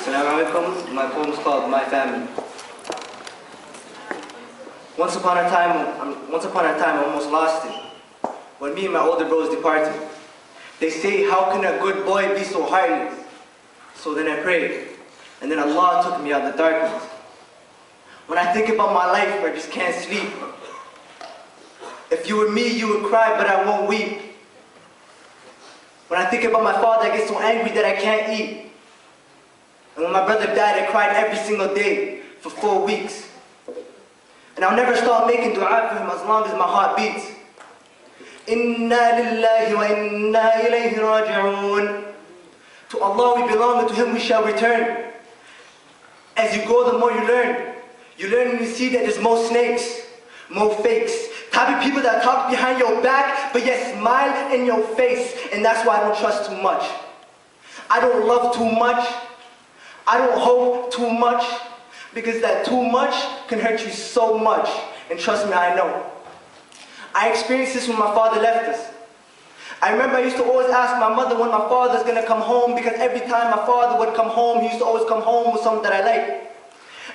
Assalamu alaikum. My poem is called My Family. Once upon a time, I almost lost it. When me and my older bros departed. They say, how can a good boy be so heartless? So then I prayed, and then Allah took me out of the darkness. When I think about my life, I just can't sleep. If you were me, you would cry, but I won't weep. When I think about my father, I get so angry that I can't eat. And when my brother died, I cried every single day for 4 weeks. And I'll never stop making dua for him as long as my heart beats. Inna lillahi wa inna ilayhi raji'un. To Allah we belong and to Him we shall return. As you go, the more you learn. You learn and you see that there's more snakes, more fakes. Type of people that talk behind your back, but yet smile in your face. And that's why I don't trust too much. I don't love too much. I don't hope too much. Because that too much can hurt you so much. And trust me, I know. I experienced this when my father left us. I remember I used to always ask my mother when my father's going to come home, because every time my father would come home, he used to always come home with something that I liked.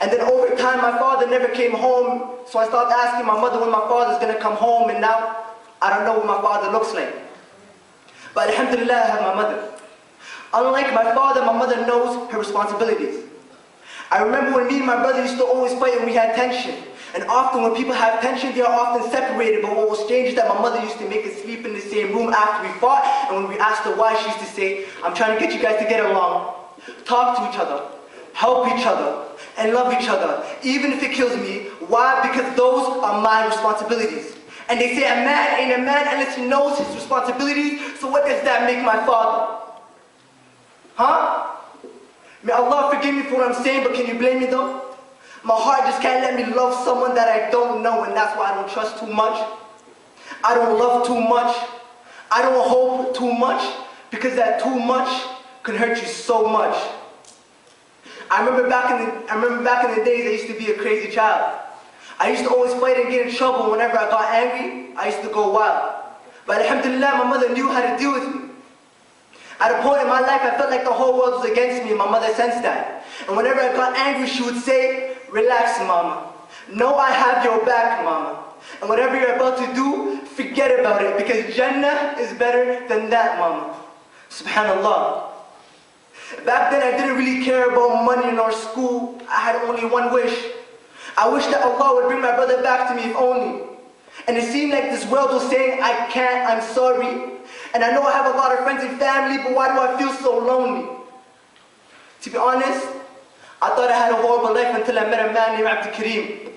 And then over time, my father never came home, so I started asking my mother when my father's going to come home, and now I don't know what my father looks like. But alhamdulillah, I have my mother. Unlike my father, my mother knows her responsibilities. I remember when me and my brother used to always fight and we had tension. And often when people have tension, they are often separated. But what was strange is that my mother used to make us sleep in the same room after we fought. And when we asked her why, she used to say, I'm trying to get you guys to get along, talk to each other, help each other, and love each other, even if it kills me. Why? Because those are my responsibilities. And they say a man ain't a man unless he knows his responsibilities. So what does that make my father? Huh? May Allah forgive me for what I'm saying, but can you blame me though? My heart just can't let me love someone that I don't know, and that's why I don't trust too much. I don't love too much. I don't hope too much, because that too much can hurt you so much. I remember back in the days I used to be a crazy child. I used to always fight and get in trouble. Whenever I got angry, I used to go wild. But alhamdulillah, my mother knew how to deal with me. At a point in my life, I felt like the whole world was against me, and my mother sensed that. And whenever I got angry, she would say, relax, mama. Know I have your back, mama. And whatever you're about to do, forget about it, because Jannah is better than that, mama. Subhanallah. Back then, I didn't really care about money nor school. I had only one wish. I wish that Allah would bring my brother back to me, if only. And it seemed like this world was saying, I can't, I'm sorry. And I know I have a lot of friends and family, but why do I feel so lonely? To be honest, I thought I had a horrible life until I met a man named Abdul Kareem.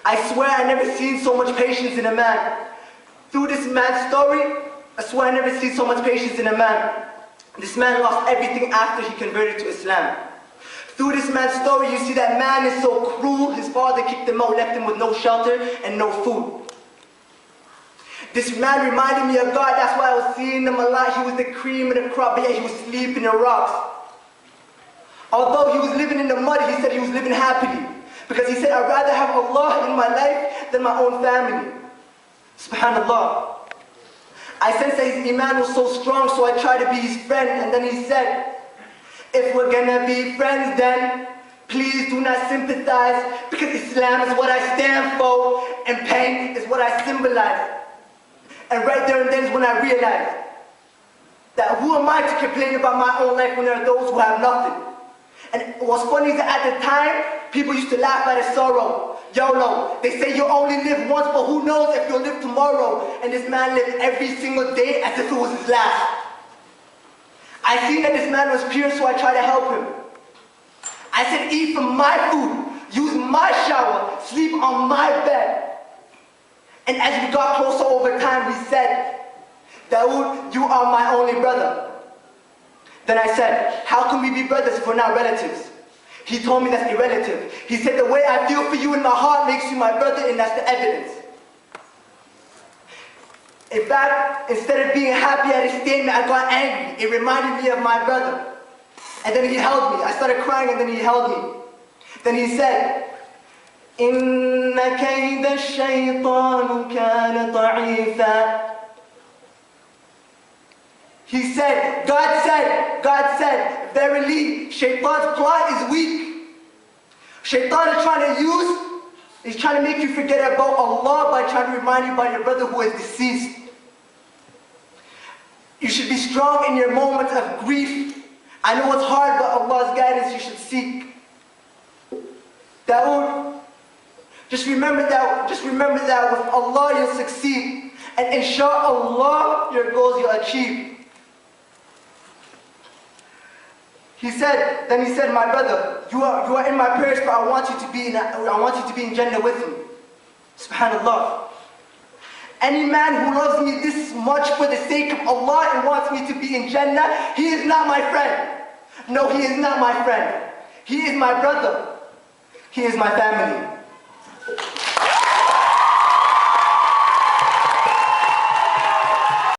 I swear I never seen so much patience in a man. Through this man's story, I swear I never seen so much patience in a man. This man lost everything after he converted to Islam. Through this man's story, you see that man is so cruel. His father kicked him out, left him with no shelter and no food. This man reminded me of God, that's why I was seeing him a lot. He was the cream of the crop, but yet he was sleeping in rocks. Although he was living in the mud, he said he was living happily. Because he said, I'd rather have Allah in my life than my own family. Subhanallah. I sensed that his iman was so strong, so I tried to be his friend. And then he said, if we're gonna be friends, then please do not sympathize, because Islam is what I stand for, and pain is what I symbolize. And right there and then is when I realized that who am I to complain about my own life when there are those who have nothing? And what's funny is that at the time, people used to laugh at his sorrow. YOLO. They say you only live once, but who knows if you'll live tomorrow. And this man lived every single day as if it was his last. I seen that this man was pure, so I tried to help him. I said, eat from my food, use my shower, sleep on my bed. And as we got closer over time, we said, Daoud, you are my only brother. Then I said, how can we be brothers if we're not relatives? He told me that's irrelative. He said, the way I feel for you in my heart makes you my brother, and that's the evidence. In fact, instead of being happy at his statement, I got angry. It reminded me of my brother. And then he held me. I started crying, and then he held me. Then he said, إِنَّ كَيْدَ الشَّيْطَانُ كَانَ ضَعِيفًا. He said, God said, verily, Shaitan's plot is weak. Shaitan is trying to make you forget about Allah by trying to remind you about your brother who is deceased. You should be strong in your moments of grief. I know it's hard, but Allah's guidance you should seek. Daoud, just remember that with Allah you'll succeed. And inshaAllah, your goals you'll achieve. Then he said, my brother, you are in my prayers, but I want you to be in Jannah with me. Subhanallah. Any man who loves me this much for the sake of Allah and wants me to be in Jannah, he is not my friend. No, he is not my friend. He is my brother. He is my family.